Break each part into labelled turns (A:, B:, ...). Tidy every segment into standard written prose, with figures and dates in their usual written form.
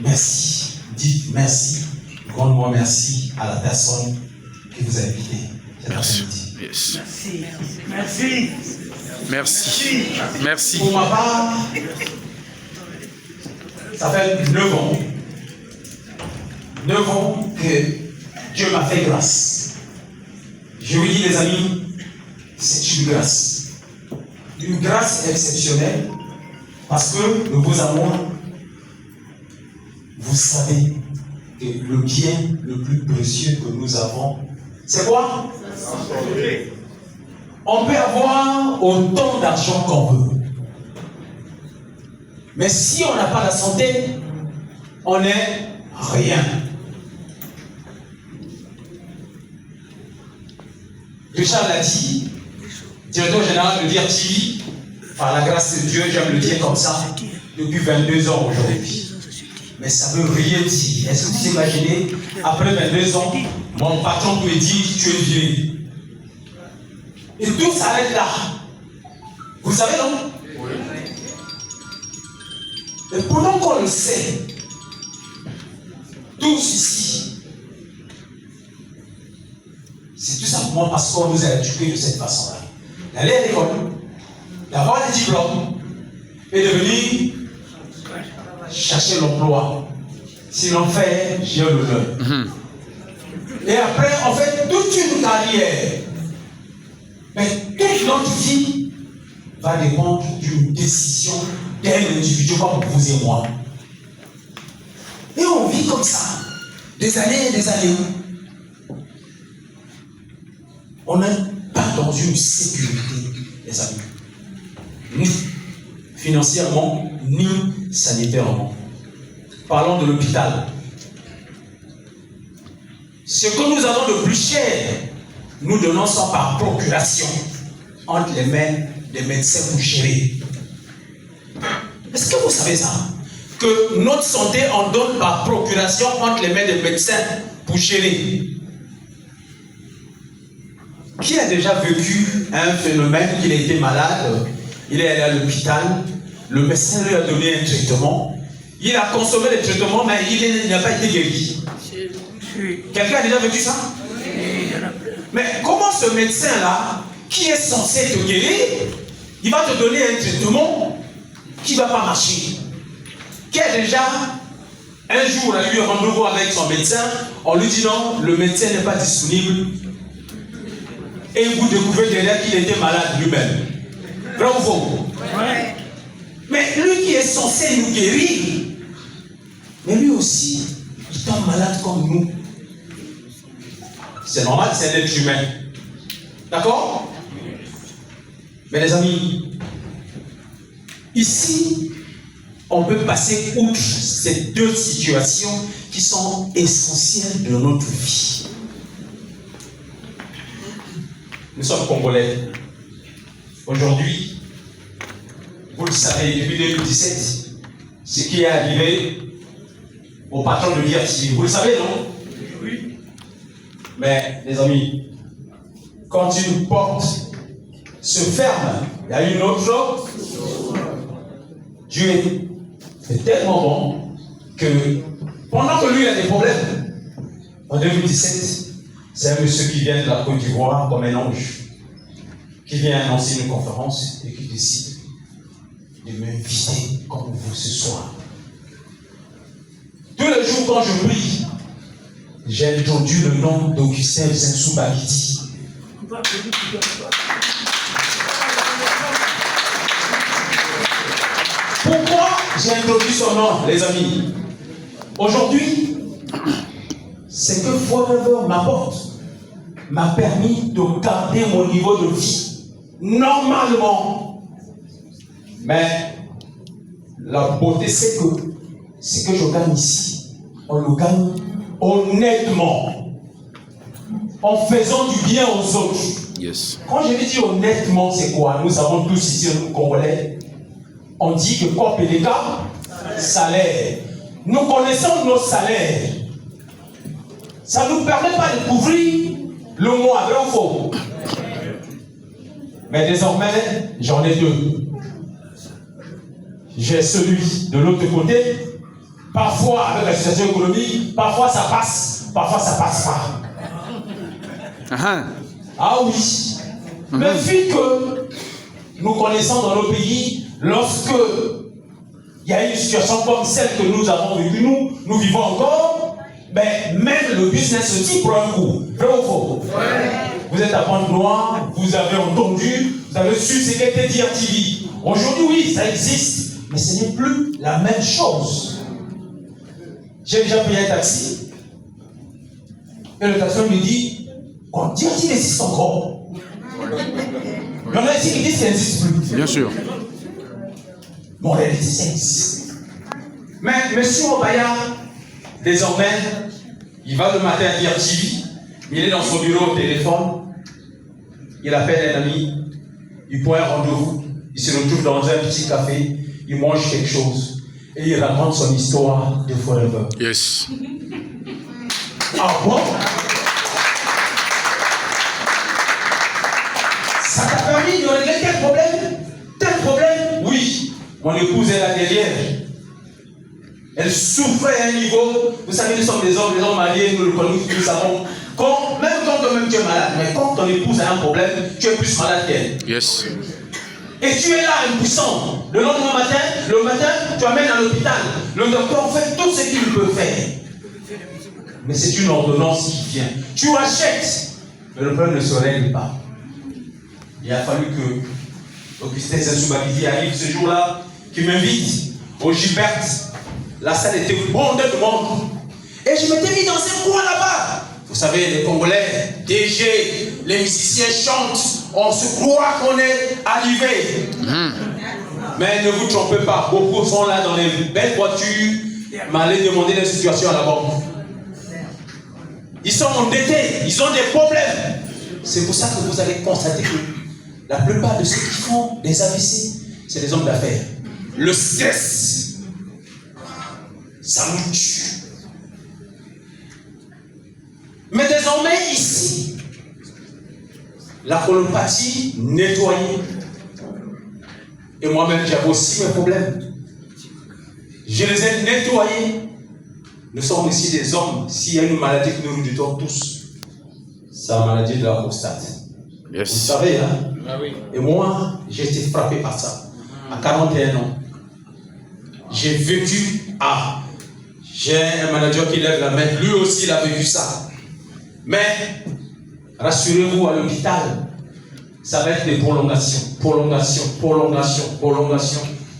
A: merci. Dites merci, grandement merci à la personne qui vous a invité cet après-midi.
B: Yes.
C: Merci.
B: Merci. Merci.
A: Pour ma part, ça fait 9 ans. 9 ans que Dieu m'a fait grâce. Je vous dis les amis, c'est une grâce. Une grâce exceptionnelle parce que nous vous avons, vous savez que le bien le plus précieux que nous avons, c'est quoi? On peut avoir autant d'argent qu'on veut. Mais si on n'a pas la santé, on n'est rien. Richard l'a dit, directeur général de DIRTV, par la grâce de Dieu, j'aime le dire comme ça, depuis 22 ans aujourd'hui. Mais ça ne veut rien dire. Est-ce que vous imaginez, après 22 ans, mon patron me dit, tu es vieux. Et tout s'arrête là. Vous savez, non? Oui. Et pendant qu'on le sait, tous ici, c'est tout simplement parce qu'on nous a éduqués de cette façon-là. D'aller à l'école, d'avoir des diplômes et de venir chercher l'emploi. Si l'on fait, j'ai l'honneur. Et après, on fait toute une carrière. Mais toute notre vie va dépendre d'une décision d'un individu comme vous et moi. Et on vit comme ça, des années et des années. On n'est pas dans une sécurité, les amis. Ni financièrement, ni sanitairement. Parlons de l'hôpital. Ce que nous avons de plus cher, nous donnons ça par procuration entre les mains des médecins pour gérer. Est-ce que vous savez ça? Que notre santé, on donne par procuration entre les mains des médecins pour gérer. Qui a déjà vécu un phénomène qu'il a été malade, il est allé à l'hôpital, le médecin lui a donné un traitement, il a consommé le traitement, mais il n'a pas été guéri. Quelqu'un a déjà vécu ça? Mais comment ce médecin-là, qui est censé te guérir, il va te donner un traitement qui ne va pas marcher? Qui a déjà, un jour, a eu un rendez-vous avec son médecin, on lui dit non, le médecin n'est pas disponible. Et vous découvrez derrière qu'il était malade lui-même. Vrai ou faux? Ouais. Mais lui qui est censé nous guérir, mais lui aussi, il tombe malade comme nous. C'est normal, c'est un être humain. D'accord? Mais les amis, ici, on peut passer outre ces deux situations qui sont essentielles de notre vie. Nous sommes Congolais. Aujourd'hui, vous le savez, depuis 2017, ce qui est arrivé au patron de DIRTV, vous le savez, non? Oui. Mais, les amis, quand une porte se ferme, il y a une autre. Dieu est tellement bon que pendant que lui il a des problèmes, en 2017, c'est un monsieur qui vient de la Côte d'Ivoire comme un ange, qui vient annoncer une conférence et qui décide de m'inviter comme vous ce soir. Tous les jours quand je prie, j'ai entendu le nom d'Augustin Zinsou-Babidi. Pourquoi j'ai introduit son nom, les amis? Aujourd'hui, c'est que Forever m'a permis de garder mon niveau de vie normalement. Mais la beauté, c'est que ce que je gagne ici, on le gagne honnêtement, en faisant du bien aux autres.
B: Yes.
A: Quand je dis honnêtement, c'est quoi? Nous avons tous ici, nous Congolais, on dit que corps et salaire. Nous connaissons nos salaires. Ça ne nous permet pas de couvrir le mois, vrai ou faux? Mais désormais, j'en ai deux. J'ai celui de l'autre côté, Parfois, avec la situation économique, parfois ça passe pas. Ah oui. Mais vu que nous connaissons dans nos pays, lorsque il y a une situation comme celle que nous avons vécue, nous vivons encore, ben, même le business aussi prend un coup. Vrai ou faux? Vous êtes à Pointe-Noire, vous avez entendu, vous avez su ce qu'était DRTV. Aujourd'hui, oui, ça existe, mais ce n'est plus la même chose. J'ai déjà payé un taxi, et le taxi me dit, quand DRTV existe encore. Il y en a ici qui disent que ça n'existe plus.
B: Bien sûr.
A: Bon, en réalité, ça existe. Mais M. Obaya, désormais, il va le matin à DRTV, il est dans son bureau au téléphone, il appelle un ami, il prend un rendez-vous, il se retrouve dans un petit café, il mange quelque chose, et il raconte son histoire de Forever.
B: Yes.
A: Ah bon? Ça t'a permis de régler quel problème? Tel problème? Oui. Mon épouse est là derrière. Elle souffrait à un niveau. Vous savez, nous sommes des hommes mariés, nous le connaissons, nous savons. Même quand toi-même tu es malade, mais quand ton épouse a un problème, tu es plus malade qu'elle.
B: Yes.
A: Et tu es là, impuissant. Le lendemain matin, tu amènes à l'hôpital. Le docteur fait tout ce qu'il peut faire. Mais c'est une ordonnance qui vient. Tu achètes, mais le problème ne se règle pas. Il a fallu que Augustin Sassou-Bakidi arrive ce jour-là, qui m'invite au Gilbert. La salle était bondée de monde. Et je m'étais mis dans un coin là-bas. Vous savez, les Congolais, DG, les musiciens chantent. On se croit qu'on est arrivé. Mais ne vous trompez pas, beaucoup sont là dans les belles voitures, mais allez demander des situations à la banque. Ils sont endettés, ils ont des problèmes. C'est pour ça que vous allez constater que la plupart de ceux qui font des AVC, c'est des hommes d'affaires. Le stress, ça nous tue. Mais désormais, ici, la colopathie nettoyée. Et moi-même, j'avais aussi mes problèmes. Je les ai nettoyés. Nous sommes ici des hommes. S'il y a une maladie que nous redoutons tous, c'est la maladie de la prostate.
B: Yes.
A: Vous savez, hein?
C: Ah oui.
A: Et moi, j'ai été frappé par ça. À 41 ans. J'ai vécu j'ai un manager qui lève la main. Lui aussi, il a vécu ça. Mais, rassurez-vous, à l'hôpital, ça va être des prolongations,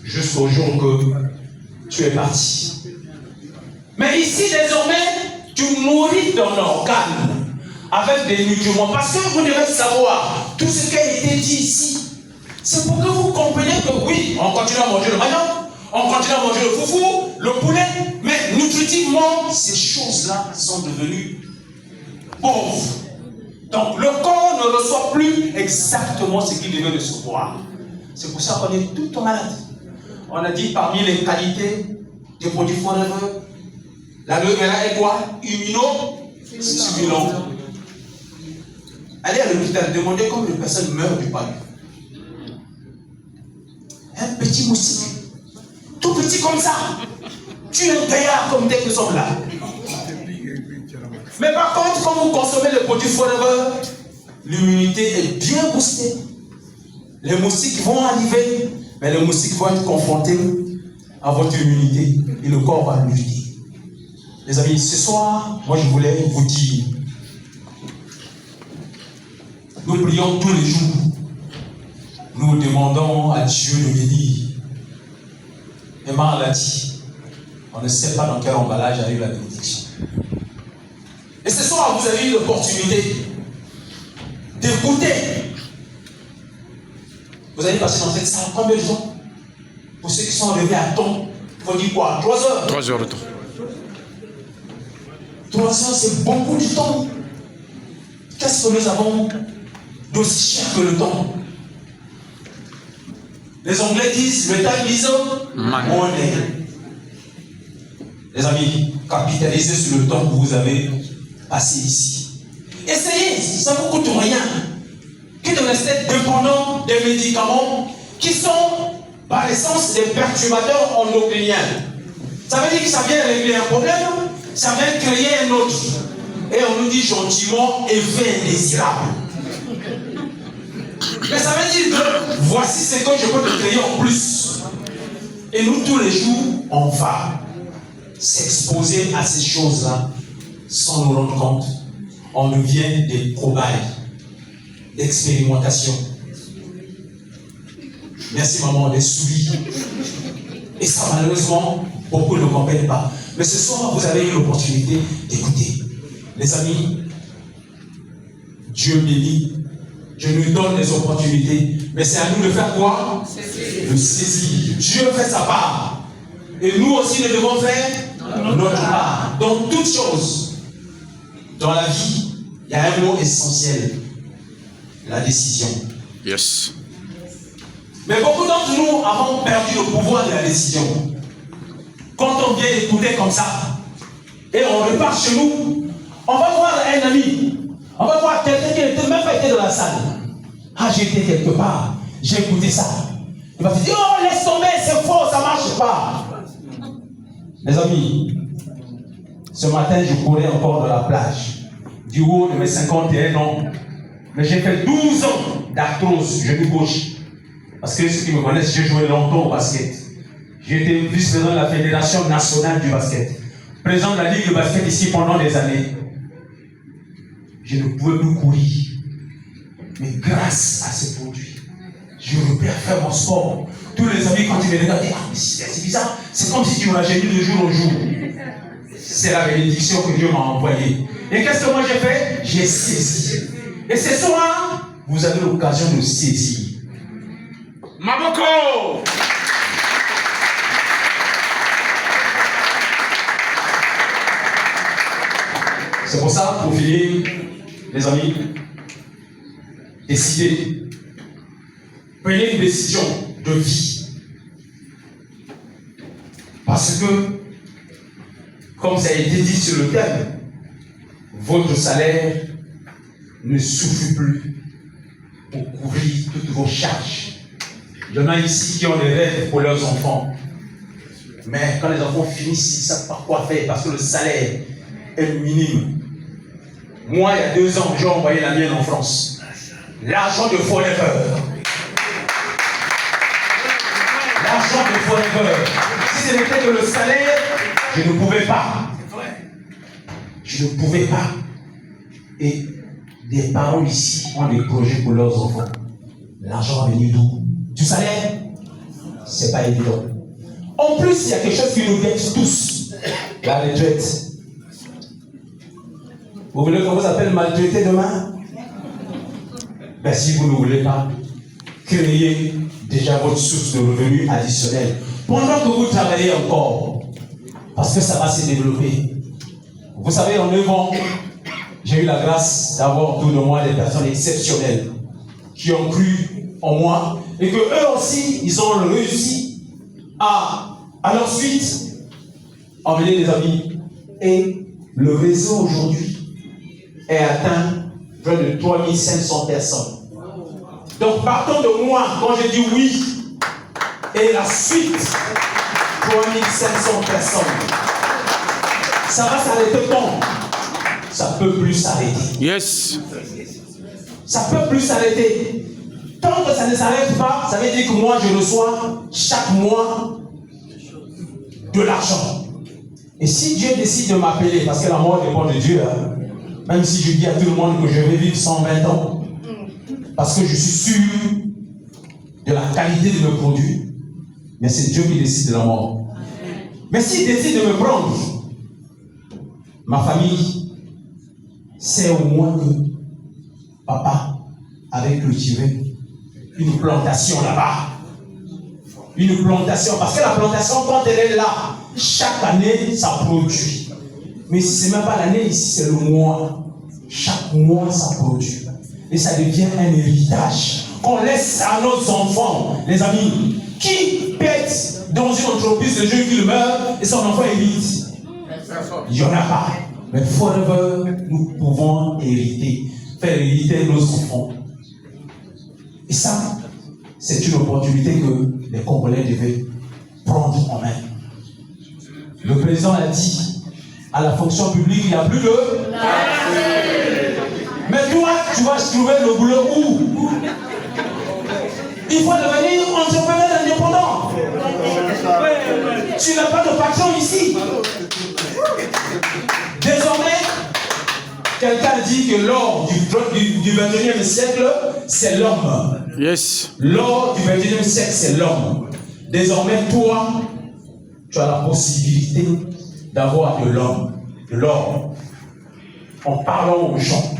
A: jusqu'au jour que tu es parti. Mais ici, désormais, tu nourris ton organe avec des nutriments. Parce que vous devez savoir, tout ce qui a été dit ici, c'est pour que vous compreniez que oui, on continue à manger le maillot, on continue à manger le foufou, le poulet, mais nutritivement, ces choses-là sont devenues pauvres. Donc le corps ne reçoit plus exactement ce qu'il devait recevoir. C'est pour ça qu'on est tout malade. On a dit parmi les qualités des produits Forever, la levéra est quoi? Immunostimulant. Allez à l'hôpital, demandez combien de personnes meurent du palu. Un petit moustique, tout petit comme ça. Tu es un gaillard comme tel que nous sommes là. Mais par contre, quand vous consommez le produit Forever, l'immunité est bien boostée. Les moustiques vont arriver, mais les moustiques vont être confrontés à votre immunité et le corps va lutter. Les amis, ce soir, moi je voulais vous dire, nous prions tous les jours, nous demandons à Dieu de bénir. Et Mar l'a dit, on ne sait pas dans quel emballage arrive la bénédiction. Et ce soir, vous avez eu l'opportunité d'écouter. Vous allez passer dans cette salle combien de temps? Pour ceux qui sont arrivés à temps, il faut dire quoi? 3 heures?
B: 3 heures de temps.
A: 3 heures, c'est beaucoup de temps. Qu'est-ce que nous avons d'aussi cher que le temps? Les Anglais disent le time is money. Les amis, capitalisez sur le temps que vous avez passé ici. Essayez, ça ne vous coûte rien que de rester dépendant des médicaments qui sont par essence des perturbateurs endocriniens. Ça veut dire que ça vient régler un problème, ça vient créer un autre. Et on nous dit gentiment effet indésirable. Mais ça veut dire que voici ce que je peux te créer en plus. Et nous, tous les jours, on va s'exposer à ces choses-là sans nous rendre compte. On devient des cobayes d'expérimentation. Merci maman, des souris. Et ça, malheureusement, beaucoup ne comprennent pas. Mais ce soir, vous avez eu l'opportunité d'écouter. Les amis, Dieu bénit. Dieu nous donne des opportunités. Mais c'est à nous de faire quoi? De saisir. Dieu fait sa part. Et nous aussi, nous devons faire notre part. Dans toutes choses, dans la vie, il y a un mot essentiel. La décision.
B: Yes.
A: Mais beaucoup d'entre nous avons perdu le pouvoir de la décision. Quand on vient écouter comme ça, et on repart chez nous, on va voir un ami, on va voir quelqu'un qui n'était même pas été dans la salle. Ah, j'ai été quelque part, j'ai écouté ça. Il va te dire, oh, laisse tomber, c'est faux, ça ne marche pas. Les amis, ce matin, je courais encore dans la plage, du haut de mes 51 ans. Mais j'ai fait 12 ans d'arthrose, genou gauche. Parce que ceux qui me connaissent, j'ai joué longtemps au basket. J'ai été vice-président de la Fédération nationale du basket. Président de la Ligue de basket ici pendant des années. Je ne pouvais plus courir. Mais grâce à ces produits, je repère faire mon sport. Tous les amis, quand ils me regardent, disent, ah, c'est bizarre. C'est comme si tu m'as gêné de jour en jour. C'est la bénédiction que Dieu m'a envoyée. Et qu'est-ce que moi j'ai fait? J'ai saisi. Et ce soir, vous avez l'occasion de saisir.
B: Maboko!
A: C'est pour ça, pour finir, les amis, décidez. Prenez une décision de vie. Parce que, comme ça a été dit sur le thème, votre salaire ne suffit plus pour couvrir toutes vos charges. Il y en a ici qui ont des rêves pour leurs enfants. Mais quand les enfants finissent, ils ne savent pas quoi faire parce que le salaire est minime. Moi, il y a 2 ans, j'ai envoyé la mienne en France. L'argent de Forever. L'argent de Forever. Si ce n'était que le salaire, je ne pouvais pas. Je ne pouvais pas. Et des parents ici ont des projets pour leurs enfants. L'argent est venu d'où? Du salaire? C'est pas évident. En plus, il y a quelque chose qui nous guette tous. La retraite. Vous voulez qu'on vous appelle maltraité demain? Ben, si vous ne voulez pas, créez déjà votre source de revenus additionnels. Pendant que vous travaillez encore, parce que ça va se développer. Vous savez, en 9 ans, j'ai eu la grâce d'avoir autour de moi des personnes exceptionnelles qui ont cru en moi et que eux aussi, ils ont réussi à leur suite emmener des amis. Et le réseau aujourd'hui est atteint près de 3500 personnes. Donc partons de moi quand je dis oui et la suite 3500 personnes. Ça va s'arrêter quand? Ça peut plus s'arrêter.
B: Yes.
A: Ça peut plus s'arrêter. Tant que ça ne s'arrête pas, ça veut dire que moi je reçois chaque mois de l'argent. Et si Dieu décide de m'appeler, parce que la mort dépend de Dieu, hein, même si je dis à tout le monde que je vais vivre 120 ans, parce que je suis sûr de la qualité de mes produits, mais c'est Dieu qui décide de la mort. Mais s'il décide de me prendre, ma famille sait au moins que papa avait cultivé une plantation là-bas. Une plantation, parce que la plantation, quand elle est là, chaque année, ça produit. Mais si ce n'est même pas l'année, ici, c'est le mois. Chaque mois, ça produit. Et ça devient un héritage qu'on laisse à nos enfants, les amis. Qui pète dans une entreprise de jeu qu'il meurt et son enfant hérite? Il n'y en a pas. Mais forever, nous pouvons hériter, faire hériter nos enfants. Et ça, c'est une opportunité que les Congolais devaient prendre en main. dit, à la fonction publique, il n'y a plus de... Mais toi, tu vas trouver le boulot où? Il faut devenir entrepreneur indépendant. Tu n'as pas de patron ici. Désormais, quelqu'un dit que l'or du 21e siècle, c'est l'homme.
B: Yes.
A: L'or du 21e siècle, c'est l'homme. Désormais, toi, tu as la possibilité d'avoir de l'homme, de l'or, en parlant aux gens,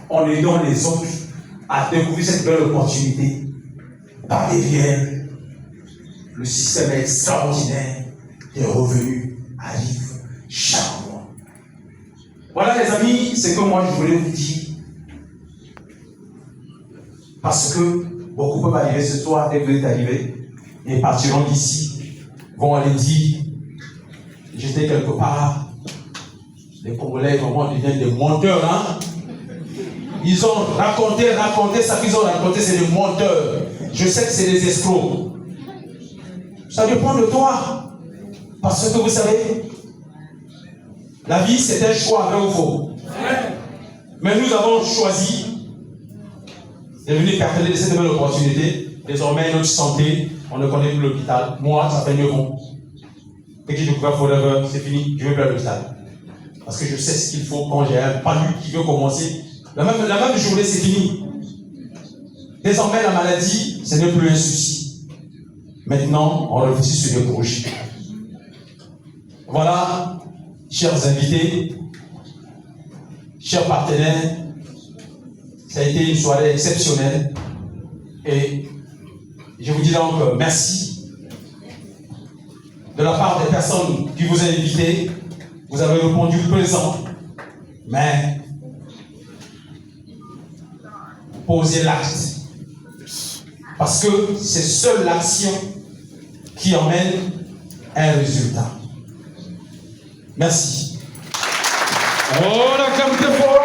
A: en aidant les autres à découvrir cette belle opportunité. Par derrière, le système extraordinaire des revenus arrive chaque mois. Voilà les amis, c'est que moi je voulais vous dire. Parce que beaucoup peuvent arriver ce soir, dès que vous êtes arrivés, et partiront d'ici, vont aller dire, j'étais quelque part. Les Congolais vraiment deviennent des menteurs, hein? Ils ont raconté ça qu'ils ont raconté, c'est des menteurs. Je sais que c'est des escrocs. Ça dépend de toi. Parce que vous savez, la vie c'est un choix, vrai ou faux. Mais nous avons choisi de venir partager cette belle opportunité. Désormais, notre santé, on ne connaît plus l'hôpital. Moi, ça fait 9 ans. Dès que j'ai découvert Forever, c'est fini, je ne vais plus à l'hôpital. Parce que je sais ce qu'il faut quand j'ai un palu qui veut commencer. La même journée, c'est fini. Désormais, la maladie, ce n'est plus un souci. Maintenant, on réfléchit sur des projets. Voilà, chers invités, chers partenaires, ça a été une soirée exceptionnelle. Et je vous dis donc merci. De la part des personnes qui vous ont invité, vous avez répondu présent. Mais posez l'acte. Parce que c'est seule l'action qui emmène un résultat. Merci.
B: Oh, la carte fort.